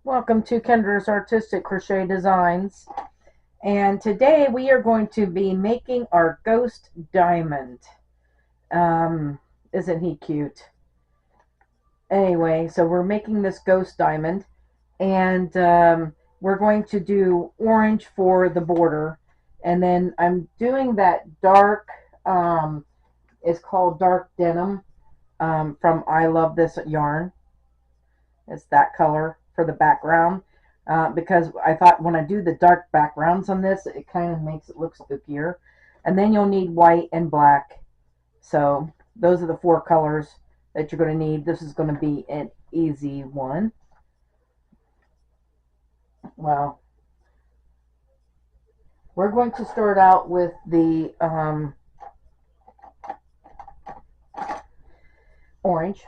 Welcome to Kendra's Artistic Crochet Designs, and today we are going to be making our ghost diamond. Um, isn't he cute? Anyway, so we're making this ghost diamond, and we're going to do orange for the border, and then I'm doing that dark, it's called dark denim, from I Love This Yarn. It's that color for the background. Because I thought when I do the dark backgrounds on this, it kind of makes it look spookier. And then you'll need white and black. So those are the four colors that you're going to need. This is going to be an easy one. Well, we're going to start out with the orange.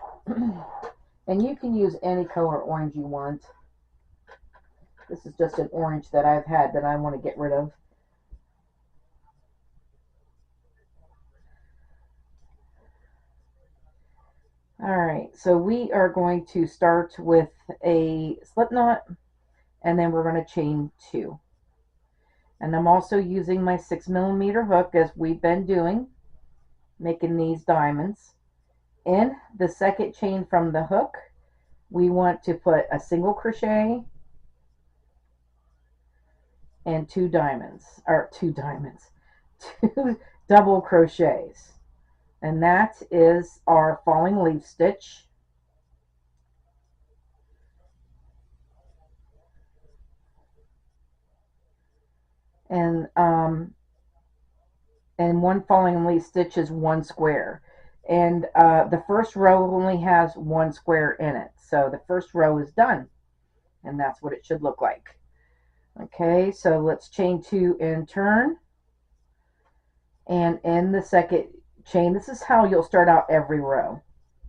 And you can use any color orange you want. This is just an orange that I've had that I want to get rid of. Alright, so we are going to start with a slip knot, and then we're going to chain two. And I'm also using my 6mm hook as we've been doing, making these diamonds. In the second chain from the hook, we want to put a single crochet and two double crochets. And that is our falling leaf stitch. And one falling leaf stitch is one square. And the first row only has one square in it. So the first row is done. And that's what it should look like. Okay, so let's chain two and turn. And in the second chain, this is how you'll start out every row,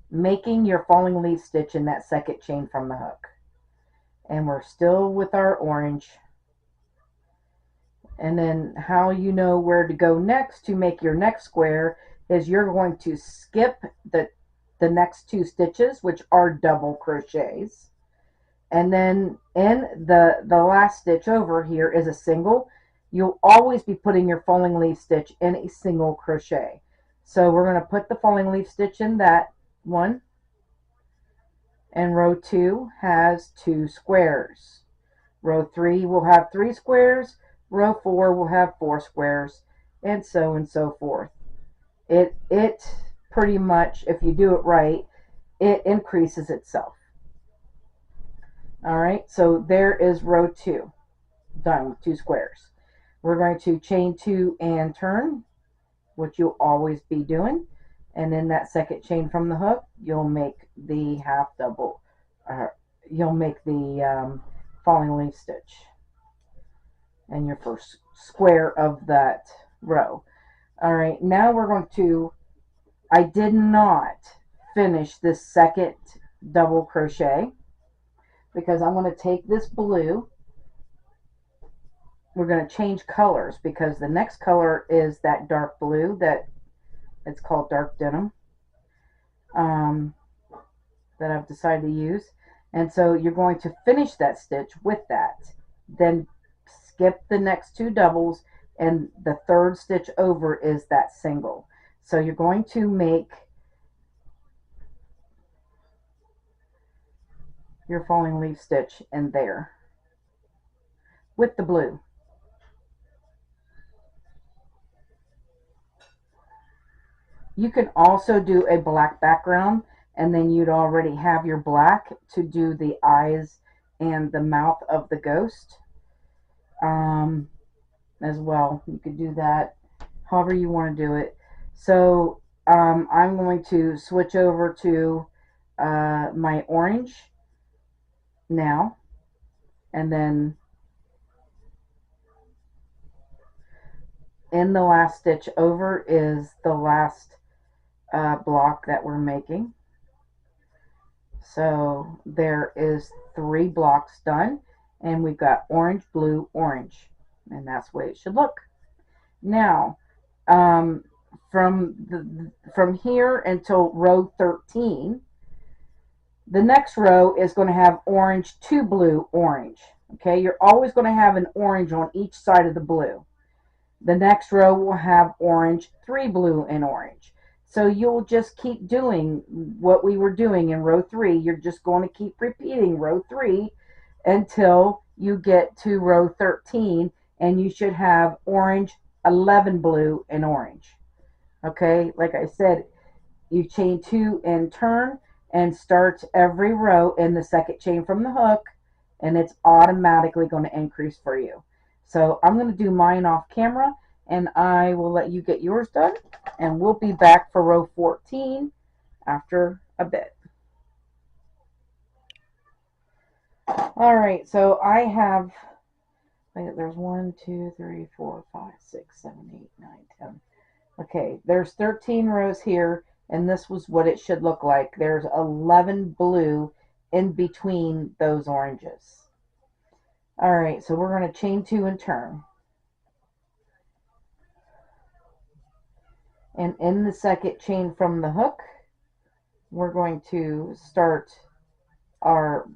making your falling leaf stitch in that second chain from the hook. And we're still with our orange. And then how you know where to go next to make your next square is you're going to skip the next two stitches, which are double crochets. And then in the last stitch over here is a single. You'll always be putting your falling leaf stitch in a single crochet. So we're going to put the falling leaf stitch in that one. And row 2 has 2 squares. Row 3 will have 3 squares. Row 4 will have 4 squares, and so forth. It pretty much, if you do it right, it increases itself. All right, so there is row 2, done with 2 squares. We're going to chain 2 and turn, which you'll always be doing. And in that second chain from the hook, you'll make the half double, you'll make the falling leaf stitch and your first square of that row. All right, now we're going to, I did not finish this second double crochet because I'm going to take this blue. We're going to change colors because the next color is that dark blue that it's called dark denim, that I've decided to use. And so you're going to finish that stitch with that. Then skip the next two doubles, and the third stitch over is that single. So you're going to make your falling leaf stitch in there with the blue. You can also do a black background, and then you'd already have your black to do the eyes and the mouth of the ghost, as well. You could do that however you want to do it. So I'm going to switch over to my orange now, and then in the last stitch over is the last block that we're making. So there is 3 blocks done, and we've got orange, blue, orange, and that's the way it should look. Now, from here until row 13, The next row is going to have orange, 2 blue, orange. Okay, you're always going to have an orange on each side of the blue. The next row will have orange, 3 blue, and orange. So you'll just keep doing what we were doing in row 3. You're just going to keep repeating row 3 until you get to row 13, and you should have orange, 11 blue, and orange. Okay, like I said, you chain 2 and turn and start every row in the second chain from the hook, and it's automatically going to increase for you. So I'm going to do mine off camera, and I will let you get yours done, and we'll be back for row 14 after a bit. All right, so I have, there's 1, 2, 3, 4, 5, 6, 7, 8, 9, 10. Okay, there's 13 rows here, and this was what it should look like. There's 11 blue in between those oranges. All right, so we're going to chain 2 and turn. And in the second chain from the hook, we're going to start our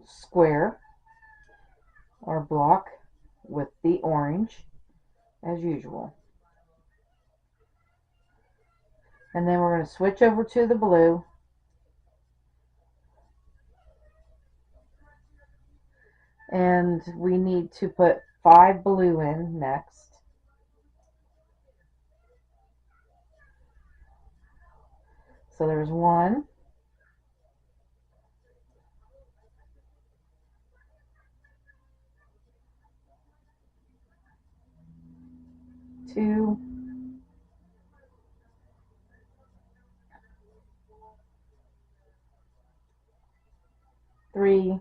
square, our block, with the orange, as usual. And then we're going to switch over to the blue. And we need to put 5 blue in next. So there's 1, 2, 3,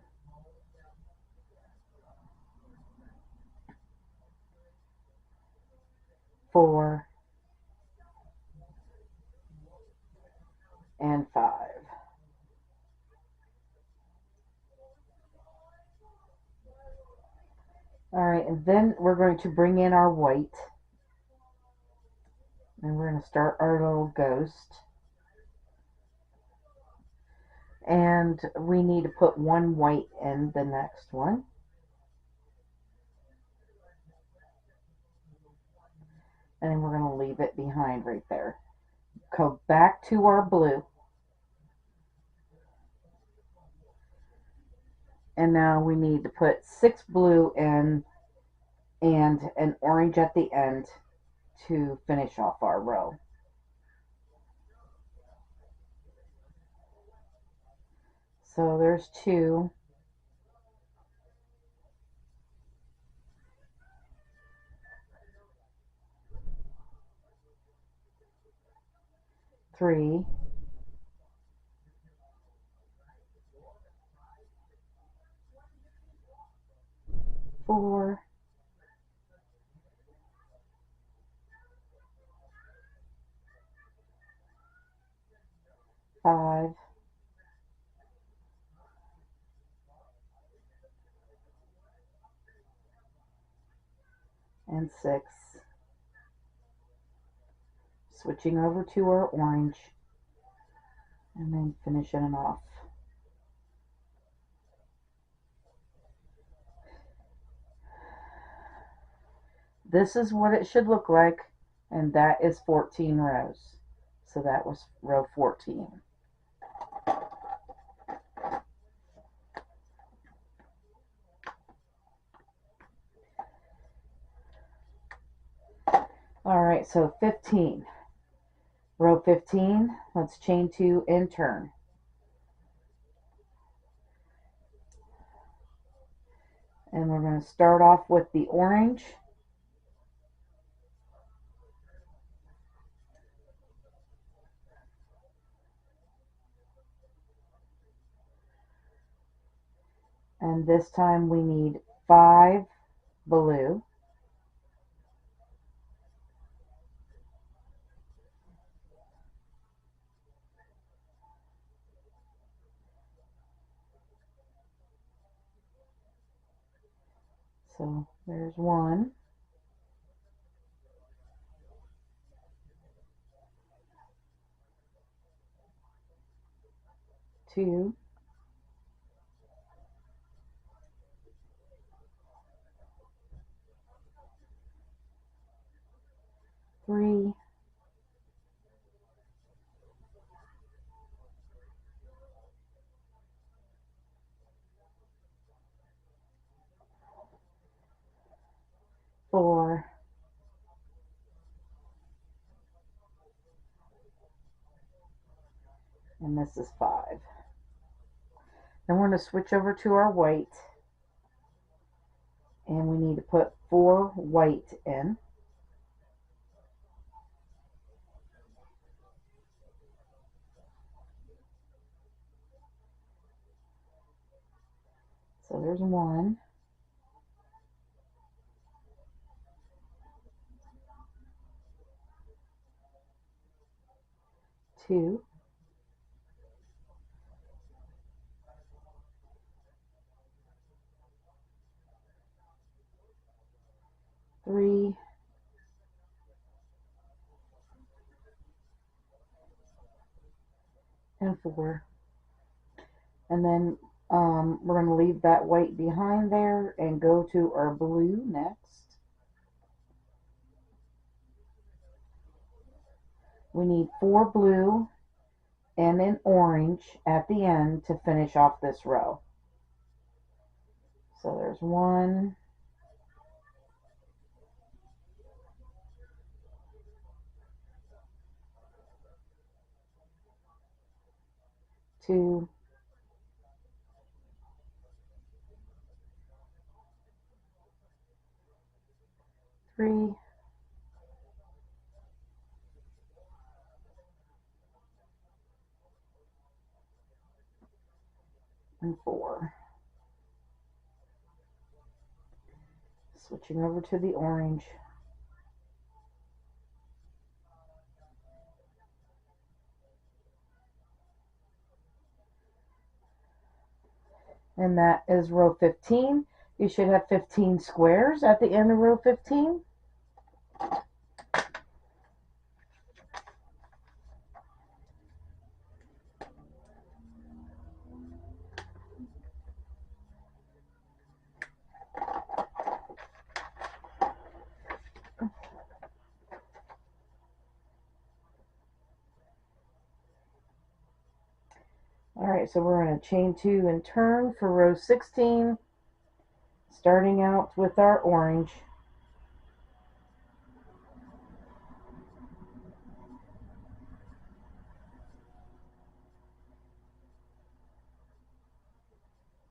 4, and 5. All right, and then we're going to bring in our white, and we're going to start our little ghost. And we need to put 1 white in the next one. And then we're going to leave it behind right there. Go back to our blue. And now we need to put 6 blue in and an orange at the end to finish off our row. So there's 2. 3, 4, 5, and 6. Switching over to our orange, and then finishing it off. This is what it should look like, and that is 14 rows. So that was row 14. All right, so 15. Row 15, let's chain 2 and turn. And we're going to start off with the orange. And this time we need 5 blue. So there's 1. 2, 3, 4, and this is 5. Then we're going to switch over to our white, and we need to put 4 white in. So there's 1, 2, 3, and 4. And then we're going to leave that white behind there and go to our blue next. We need 4 blue and an orange at the end to finish off this row. So there's 1, 2, 3, and 4. Switching over to the orange. And that is row 15. You should have 15 squares at the end of row 15. Alright, so we're going to chain 2 and turn for row 16, starting out with our orange.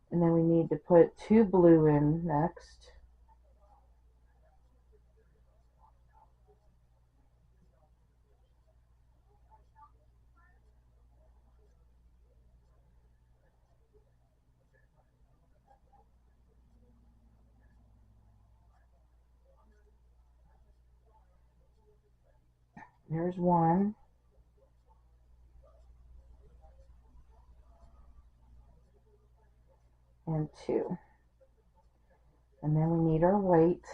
And then we need to put 2 blue in next. There's 1. And 2. And then we need our white.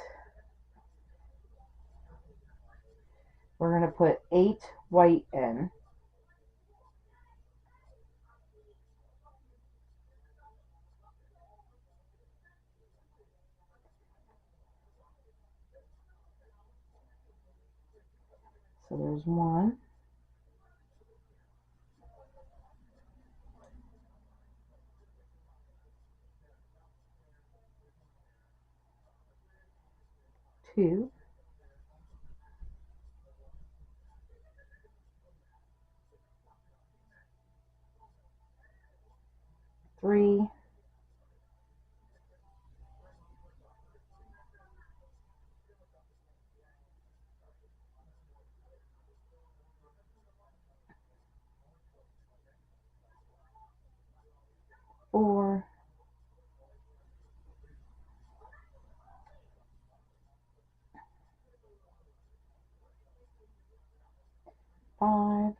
We're going to put 8 white in. So there's 1, 2, 3, 4, 5,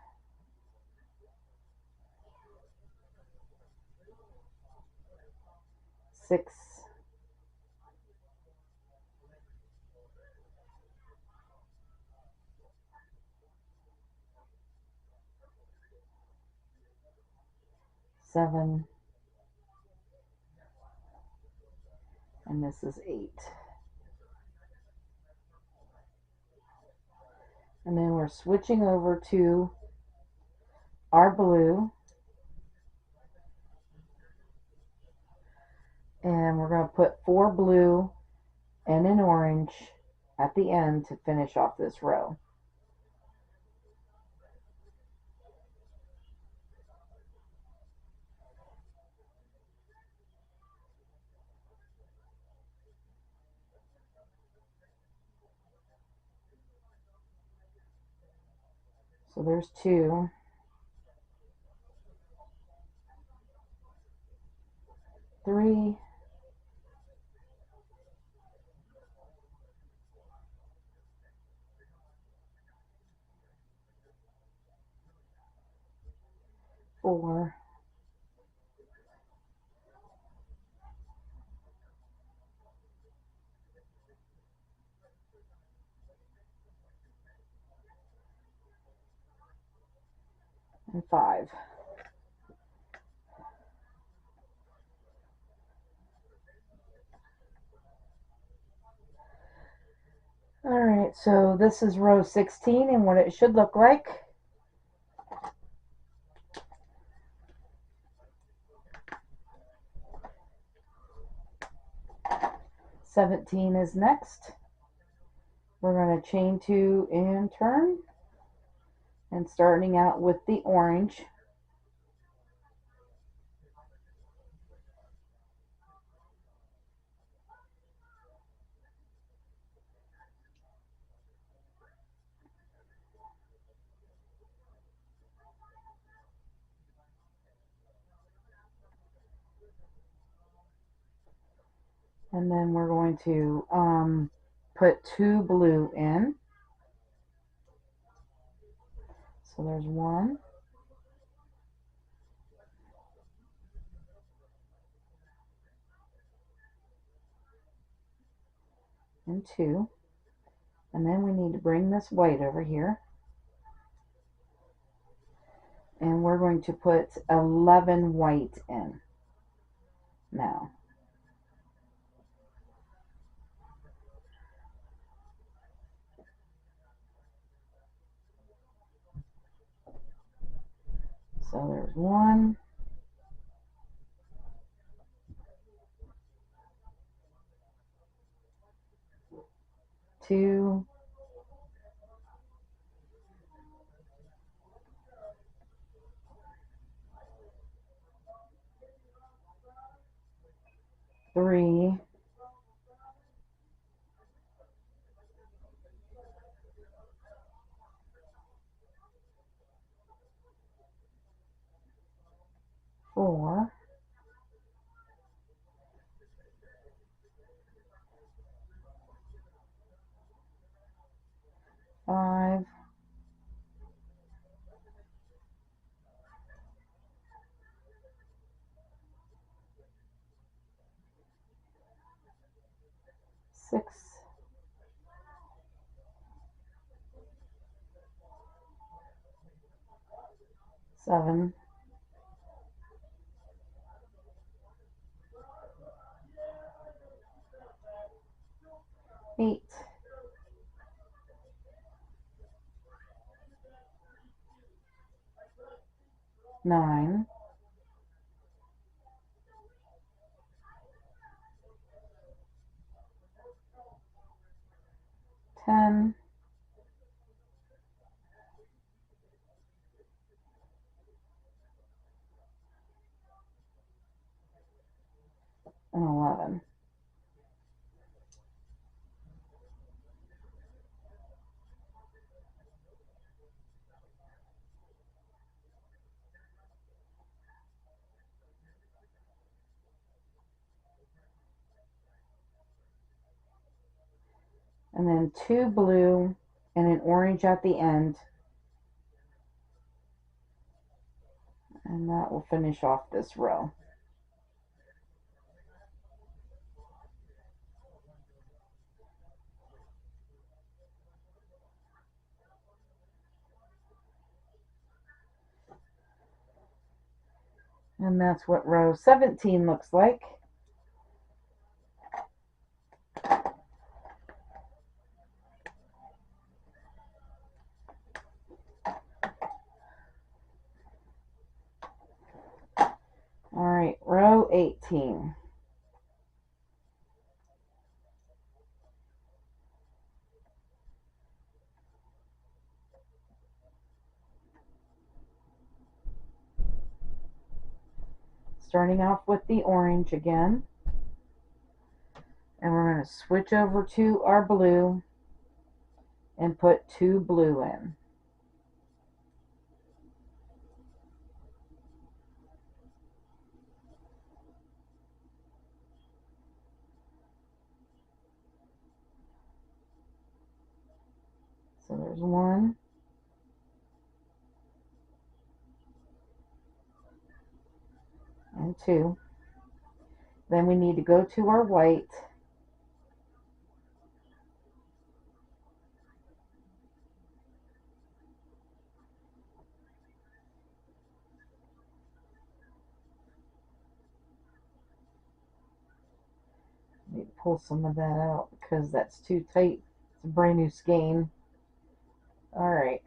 6, 7, and this is 8. And then we're switching over to our blue, and we're going to put 4 blue and an orange at the end to finish off this row. So there's 2, 3, 4, and 5. Alright, so this is row 16 and what it should look like. '17 is next. We're going to chain 2 and turn, and starting out with the orange. And then we're going to put 2 blue in. So there's 1, and 2. And then we need to bring this white over here. And we're going to put 11 white in now. So there's 1, 2, 3, 4, 5, 6, 7, 8, 9, 10, and 11. And then 2 blue and an orange at the end. And that will finish off this row. And that's what row 17 looks like. All right, row 18. Starting off with the orange again. And we're going to switch over to our blue and put 2 blue in. So there's 1, and 2. Then we need to go to our white Need to pull some of that out because that's too tight. It's a brand new skein. All right.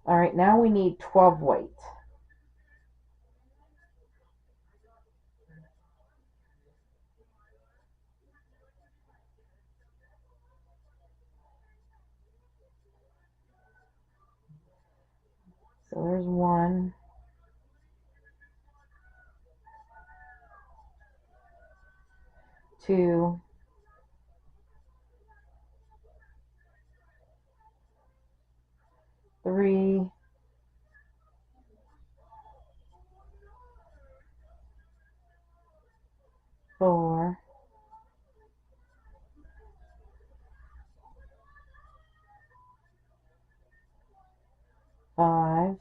All right, now we need 12 white. So there's 1, 2, 3, 4, 5,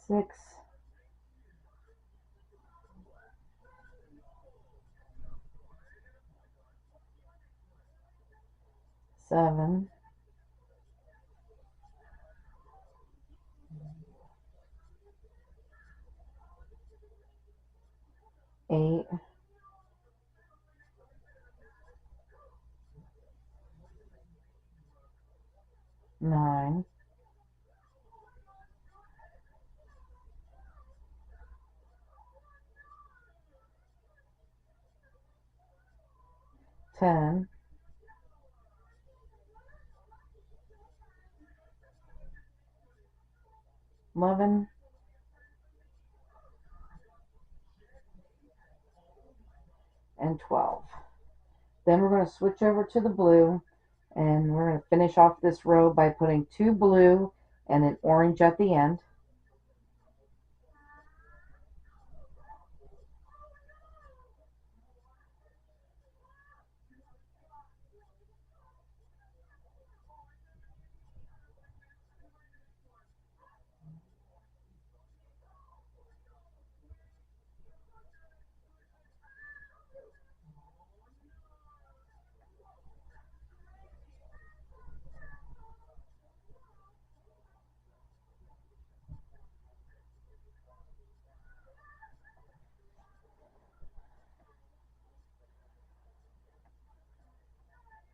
6, 7, 8, 9, 10, 11, and 12. Then we're going to switch over to the blue, and we're going to finish off this row by putting 2 blue and an orange at the end.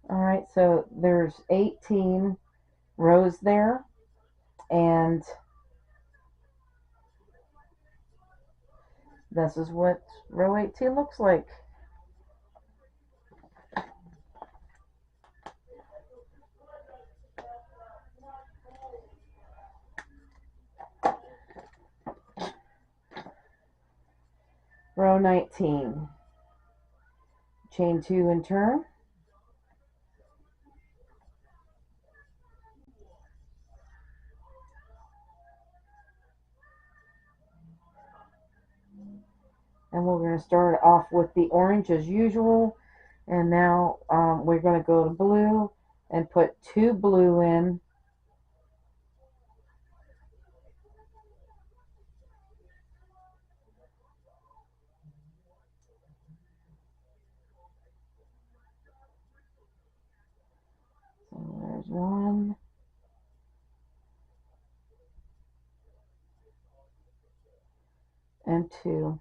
All right, so there's 18 rows there, and this is what row 18 looks like. Row 19. Chain 2 and turn. And we're going to start off with the orange as usual. And now we're going to go to blue and put 2 blue in. 1 and 2.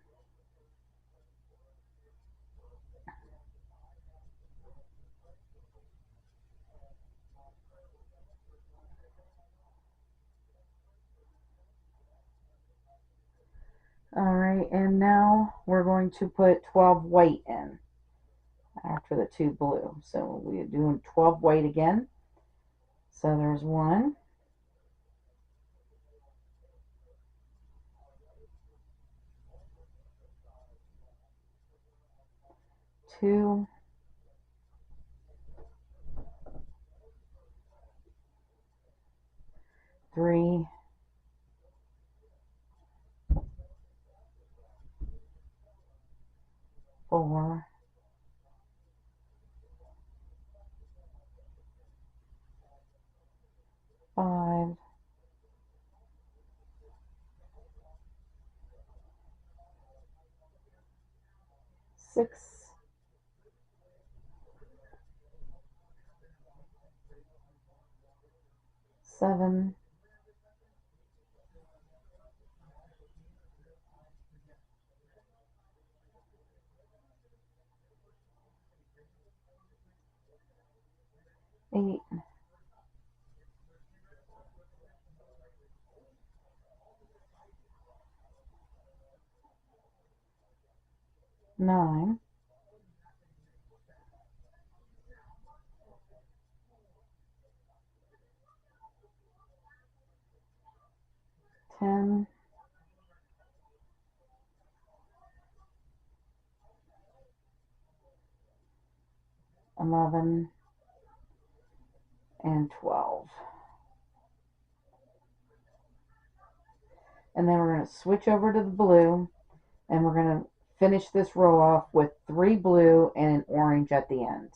Alright, and now we're going to put 12 white in after the 2 blue. So we're doing 12 white again. So there's 1, 2, 3, 4, 5, 6, 7, 8, 9, 10, 11, and 12. And then we're going to switch over to the blue, and we're going to finish this row off with 3 blue and an orange at the end.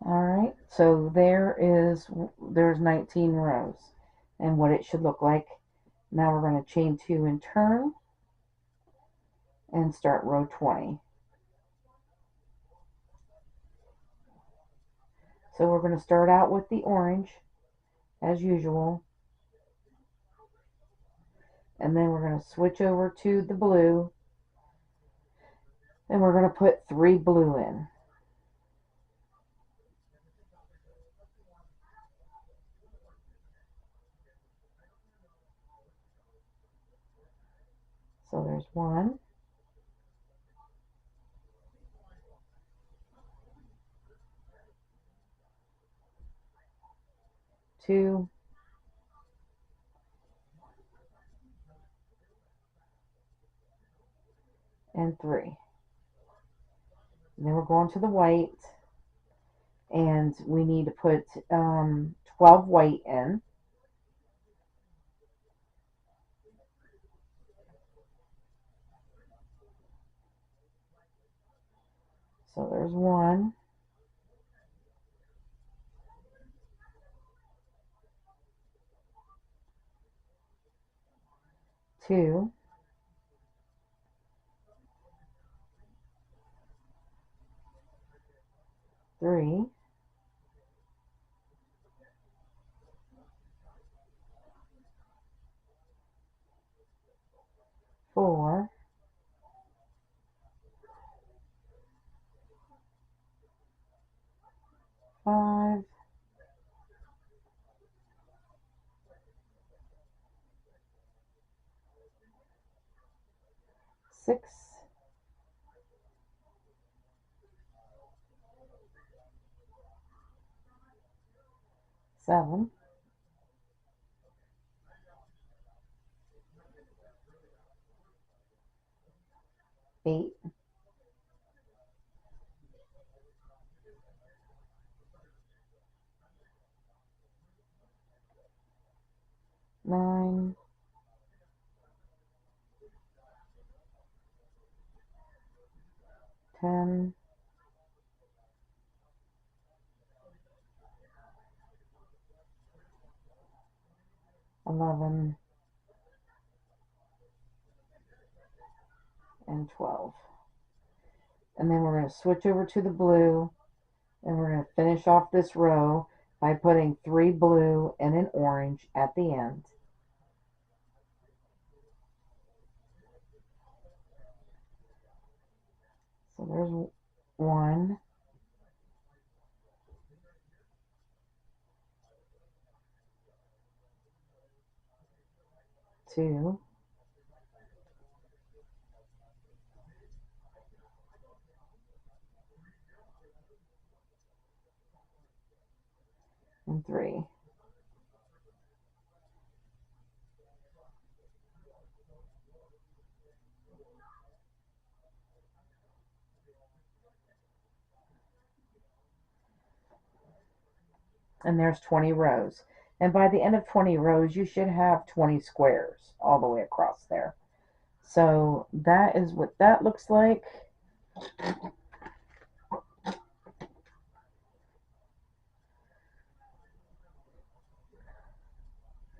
Alright, so there's 19 rows and what it should look like. Now we're going to chain 2 and turn and start row 20. So we're going to start out with the orange as usual, and then we're going to switch over to the blue, and we're going to put 3 blue in. So there's 1, 2, and 3. And then we're going to the white, and we need to put 12 white in. So there's 1, 2, 3, 4, 5, 6, 7, 8, 9, 10, 11, and 12. And then we're going to switch over to the blue, and we're going to finish off this row by putting 3 blue and an orange at the end. So there's 1, 2, and 3. And there's 20 rows. And by the end of 20 rows, you should have 20 squares all the way across there. So that is what that looks like.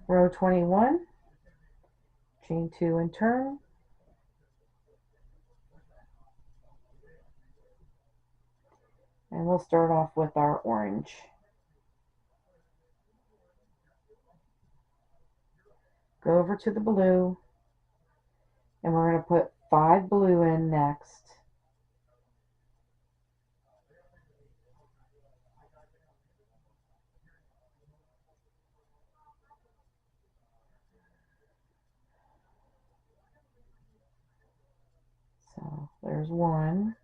Row 21, chain 2 and turn. And we'll start off with our orange. Go over to the blue, and we're going to put 5 blue in next. So there's 1,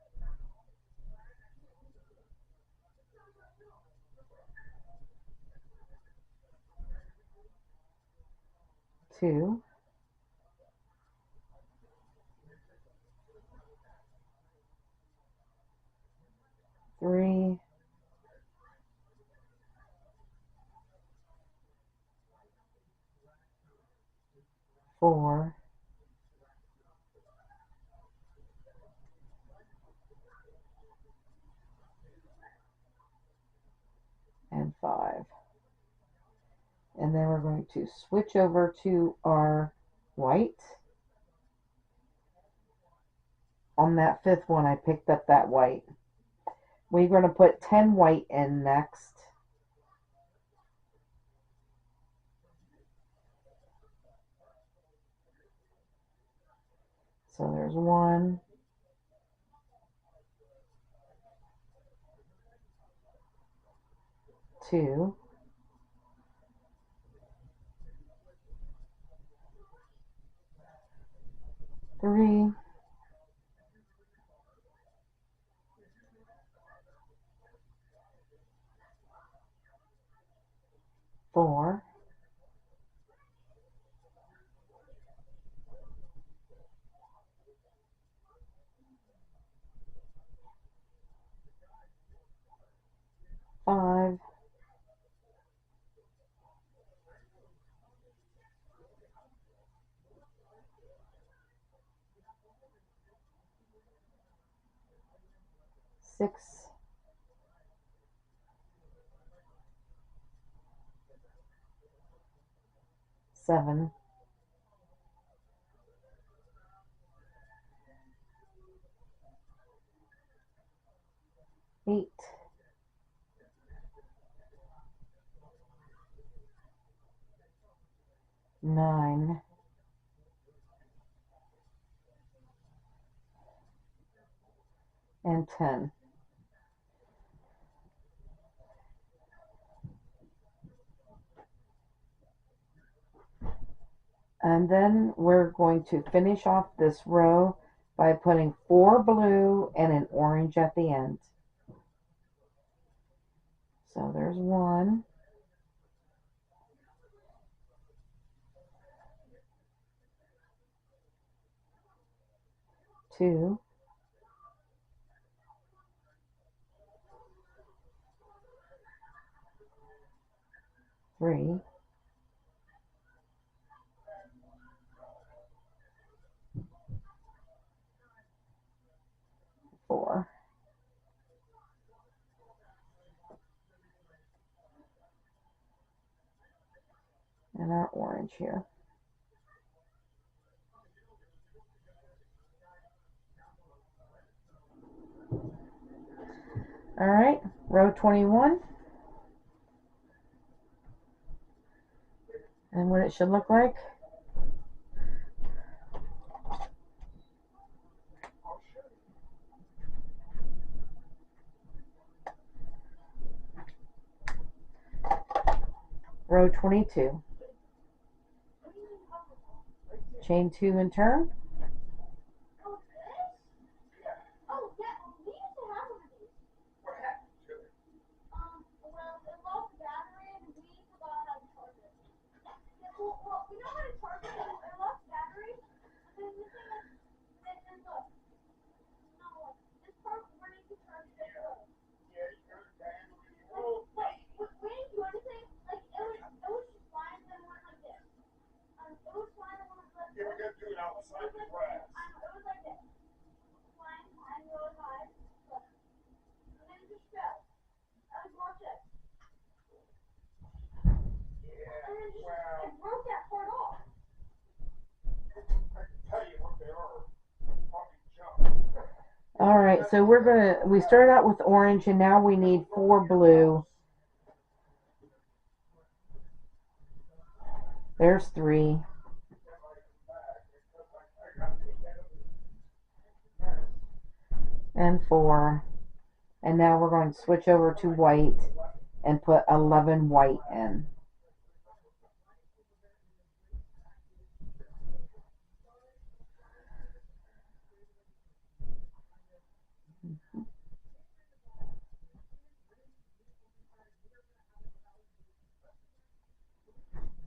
2, 3, 4, and 5. And then we're going to switch over to our white. On that 5th one, I picked up that white. We're going to put 10 white in next. So there's 1, 2, 3, 4, 5, 6, 7, 8, 9, and 10. And then we're going to finish off this row by putting 4 blue and an orange at the end. So there's 1, 2, 3, 4, and our orange here. All right, row 21. And what it should look like. Row 22. Chain 2 and turn. All right, so we started out with orange and now we need 4 blue. There's 3. And 4. And now we're going to switch over to white and put 11 white in.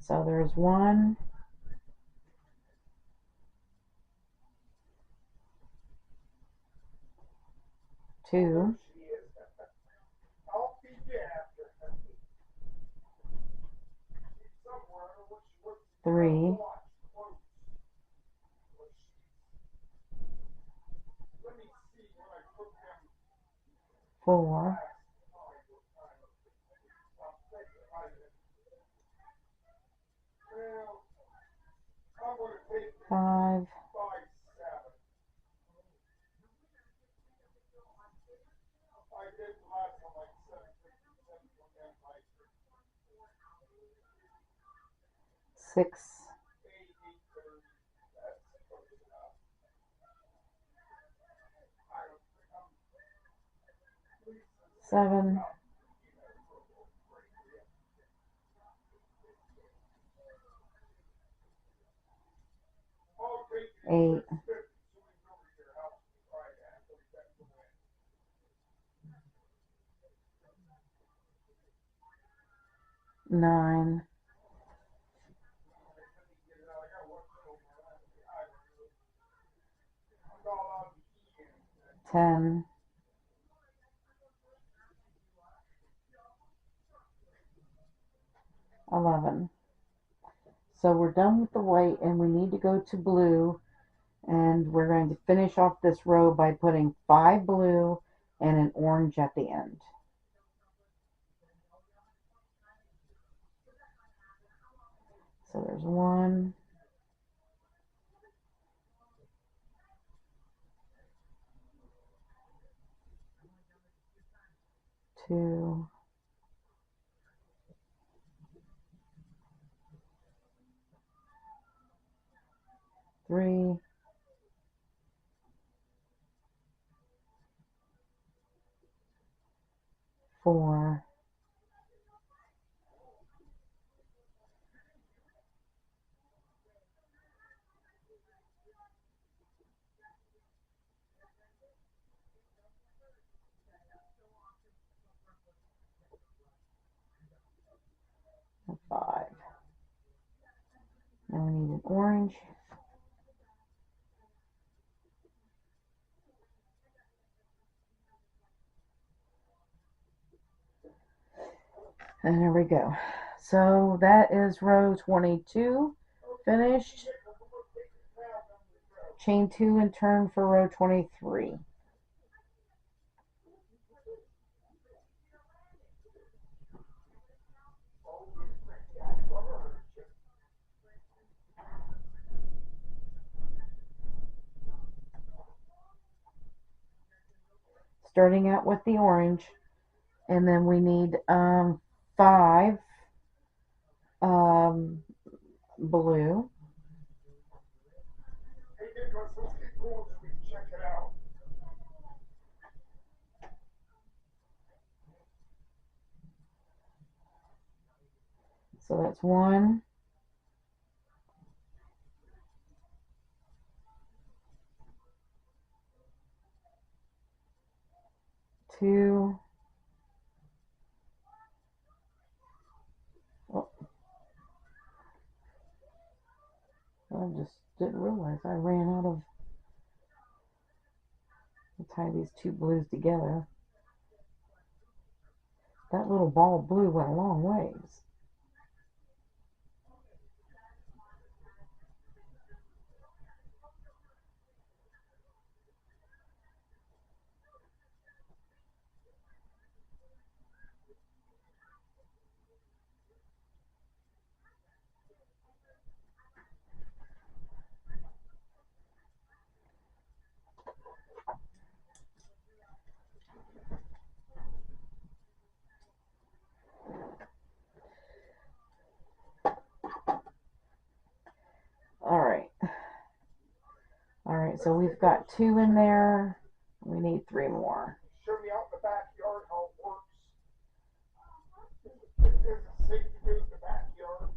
So there's 1, 2, 3, 4, 5, 6, 7, 8, 9, 10, 11. So we're done with the white and we need to go to blue, and we're going to finish off this row by putting 5 blue and an orange at the end. So there's 1, 2, 3, 4, 5. Now we need an orange. And there we go. So that is row 22 finished. Chain 2 and turn for row 23. Starting out with the orange, and then we need 5 blue. So that's 1, 2. Oh, I just didn't realize I ran out of. I'll tie these 2 blues together. That little ball of blue went a long ways. All right, so we've got 2 in there. We need 3 more. Show me out in the backyard how it works. Is it safe to go to the backyard?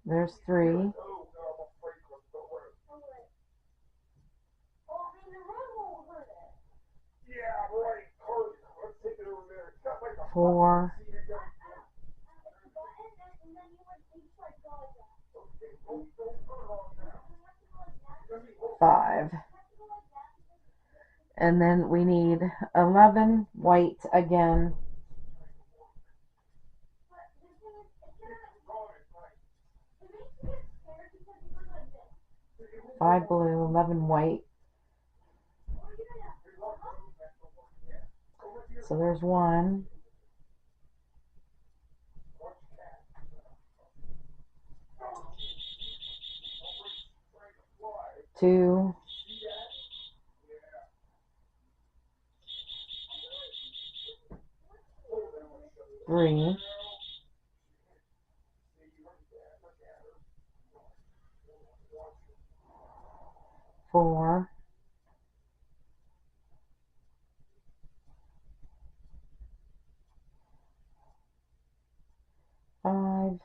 There's 3. Yeah, right. Let's take it over there. It's got like a 4. 5. And then we need 11 white again. 5 blue, 11 white. So there's 1. 2. 3. 4. 5.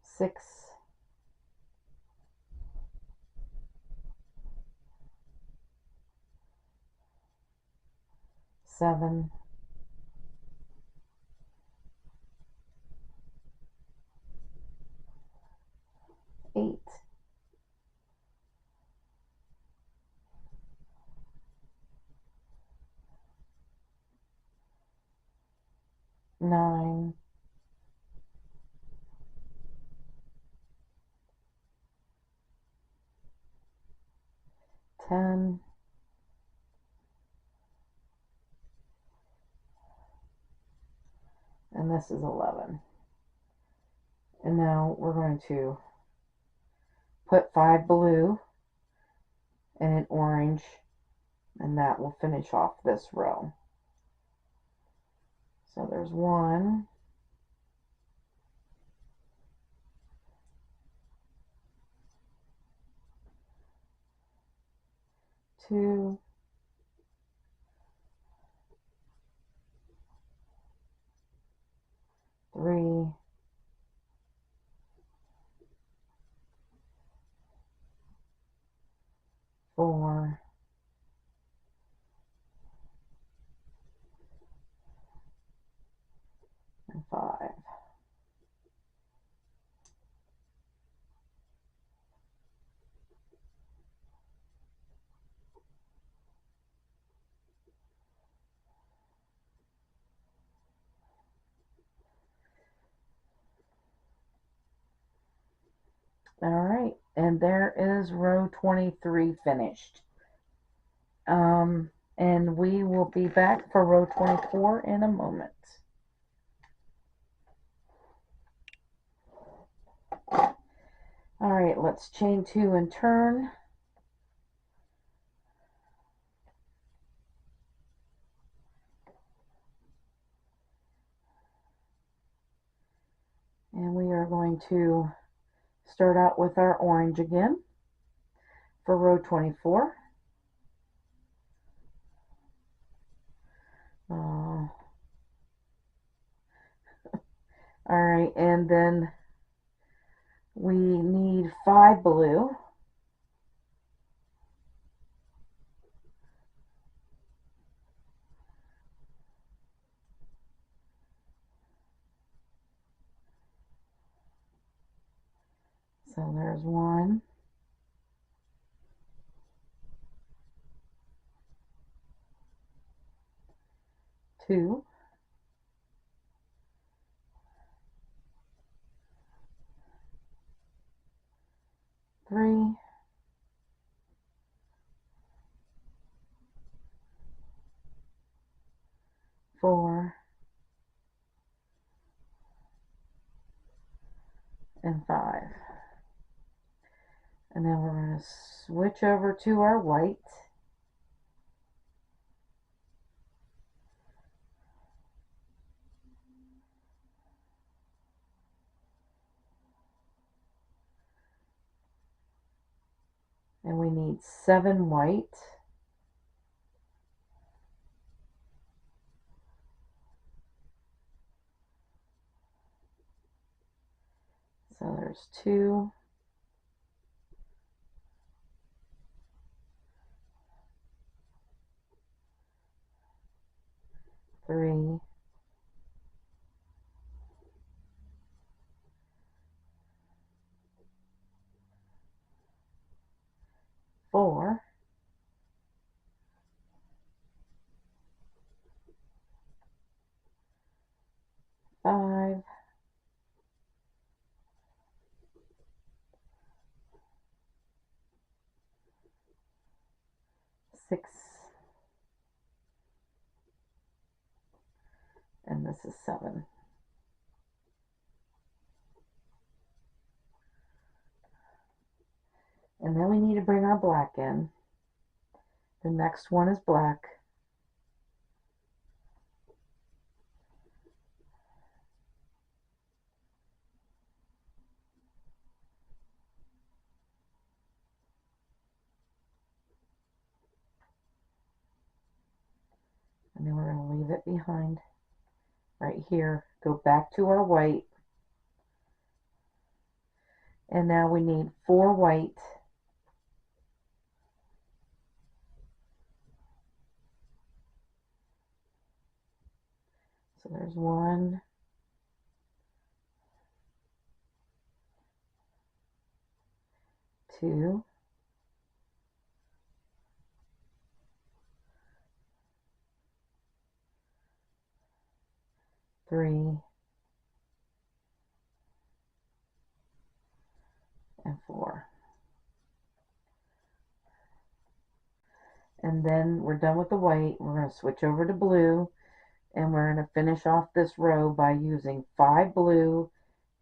6. 7. 8. 9. 10. And this is 11. And now we're going to put 5 blue and an orange, and that will finish off this row. So there's 1, 2, 3, 4, 5. All right, and there is row 23 finished. And we will be back for row 24 in a moment. All right, let's chain 2 and turn. And we are going to start out with our orange again for row 24. All right, and then we need 5 blue. So there's 1, 2, 3, 4, and 5. And then we're going to switch over to our white. And we need 7 white. So there's 2, 3, 4, 5, 6, and this is 7. And then we need to bring our black in. The next one is black. And then we're going to leave it behind right here. Go back to our white. And now we need 4 white. So there's 1, 2, 3, and 4. And then we're done with the white. We're going to switch over to blue, and we're going to finish off this row by using 5 blue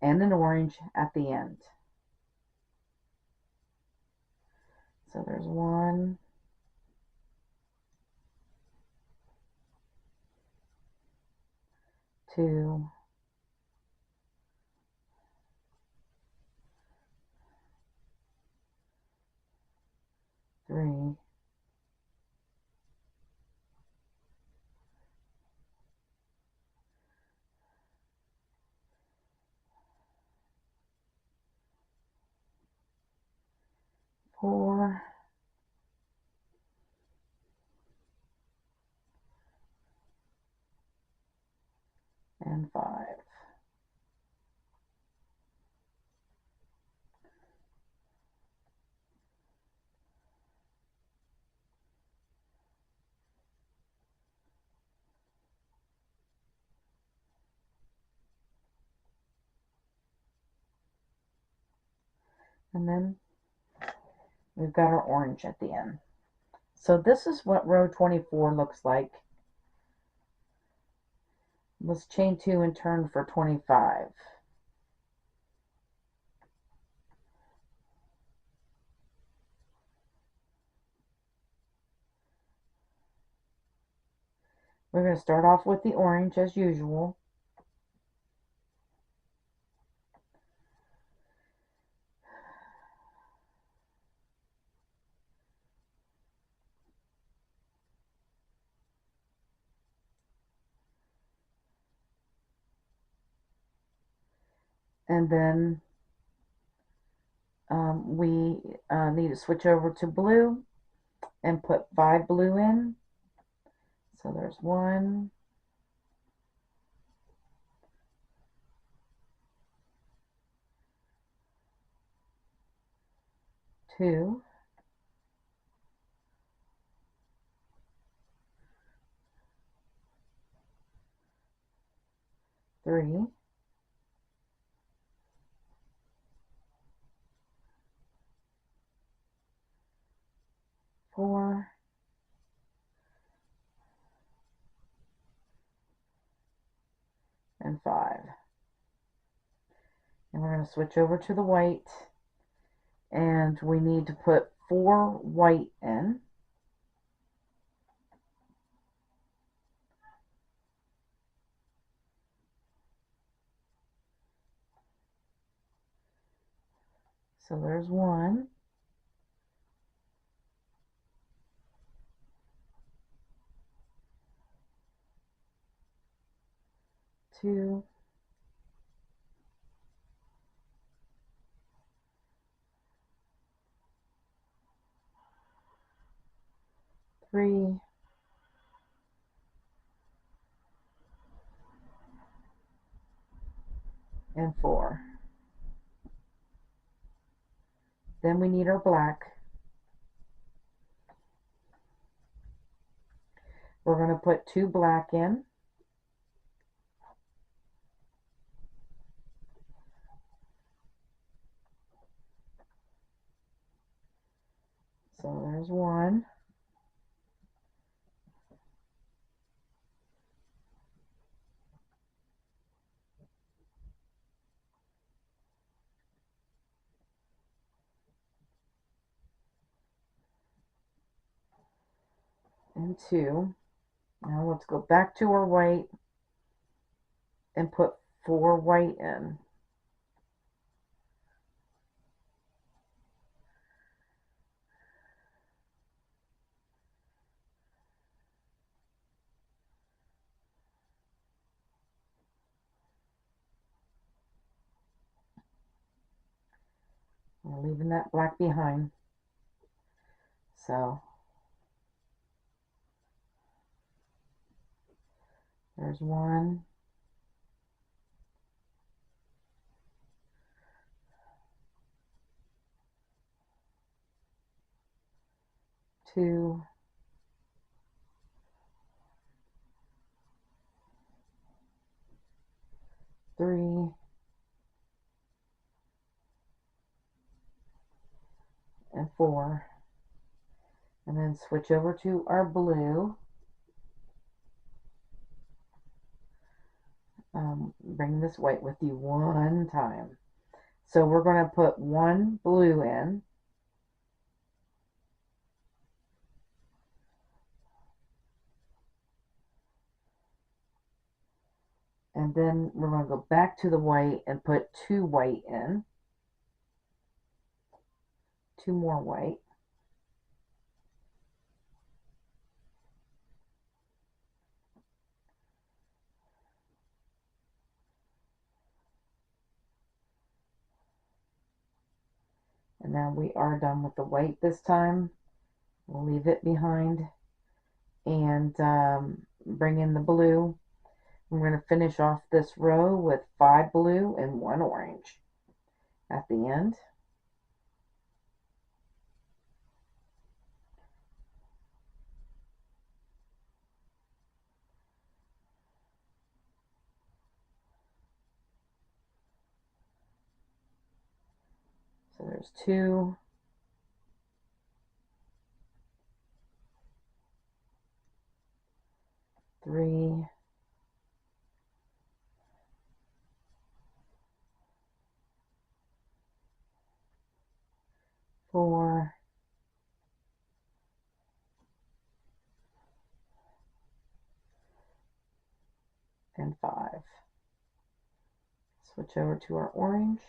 and an orange at the end. So there's 1, 2, 3, 4, and 5. And then we've got our orange at the end. So this is what row 24 looks like. Let's chain 2 and turn for 25. We're going to start off with the orange as usual. And then we need to switch over to blue and put 5 blue in. So there's 1, 2, 3, 4, and 5. And we're going to switch over to the white, and we need to put 4 white in. So there's 1, 2, 3, and 4. Then we need our black. We're going to put 2 black in. So there's 1, and 2. Now let's go back to our white and put 4 white in. We're leaving that black behind. So there's 1, 2, 3, and 4. And then switch over to our blue. Bring this white with you one time. So we're going to put 1 blue in. And then we're going to go back to the white and put 2 white in. 2 more white. And now we are done with the white this time. We'll leave it behind and bring in the blue. I'm going to finish off this row with 5 blue and 1 orange at the end. So there's 2, 3, 4, and 5. Switch over to our orange.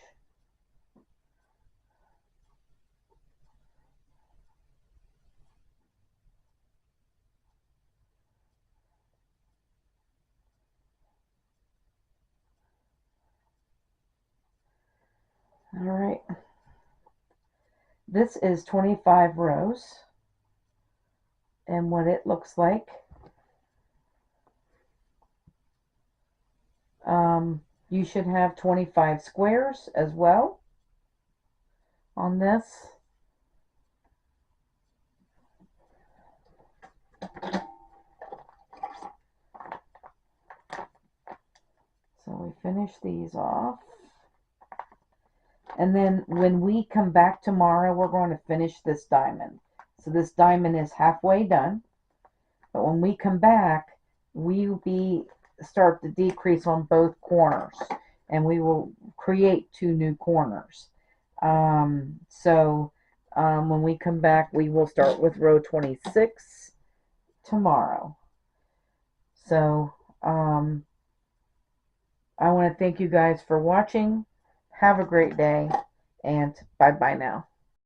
All right. This is 25 rows, and what it looks like. You should have 25 squares as well on this. So we finish these off. And then when we come back tomorrow, we're going to finish this diamond. So this diamond is halfway done. But when we come back, we will start to decrease on both corners. And we will create 2 new corners. When we come back, we will start with row 26 tomorrow. So, I want to thank you guys for watching. Have a great day, and bye-bye now.